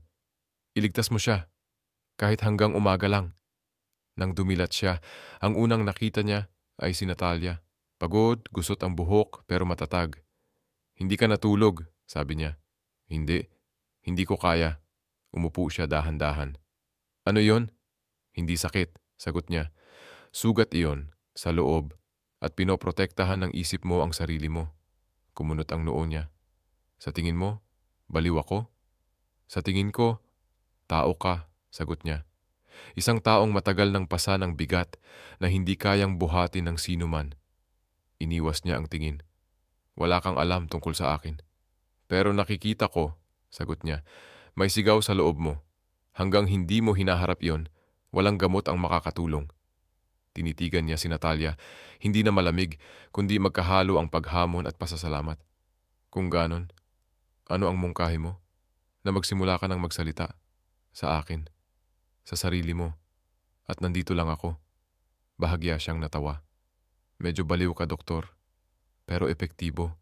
Iligtas mo siya, kahit hanggang umaga lang. Nang dumilat siya, ang unang nakita niya ay si Natalia. Pagod, gusot ang buhok, pero matatag. Hindi ka natulog, sabi niya. Hindi, hindi ko kaya. Umupo siya dahan-dahan. Ano yon? Hindi sakit, sagot niya. Sugat iyon, sa loob, at pinoprotektahan ng isip mo ang sarili mo. Kumunot ang noo niya. Sa tingin mo, baliw ako? Sa tingin ko, tao ka, sagot niya. Isang taong matagal ng pasa ng bigat na hindi kayang buhatin ng sino man. Iniwas niya ang tingin. Wala kang alam tungkol sa akin. Pero nakikita ko, sagot niya, may sigaw sa loob mo. Hanggang hindi mo hinaharap yon, walang gamot ang makakatulong. Tinitigan niya si Natalia, hindi na malamig, kundi magkahalo ang paghamon at pasasalamat. Kung ganon, ano ang mungkahi mo? Na magsimula ka ng magsalita sa akin, sa sarili mo, at nandito lang ako. Bahagya siyang natawa. Medyo baliw ka, doktor, pero epektibo.